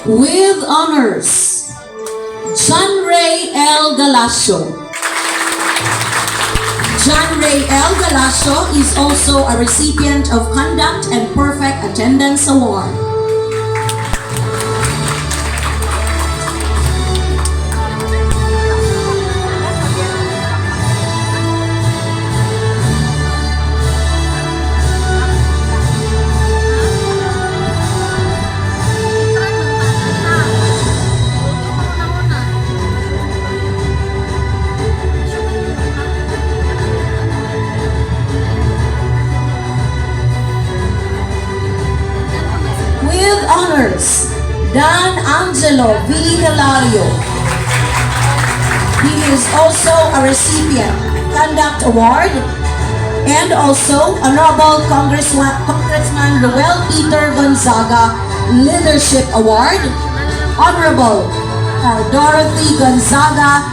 With honors, John Ray L. Galasio. John Ray L. Galasio is also a recipient of Conduct and Perfect Attendance Award. With honors, Dan Angelo V. Hilario. He is also a recipient Conduct Award and also Honorable Congressman Roel Peter Gonzaga Leadership Award, Honorable Dorothy Gonzaga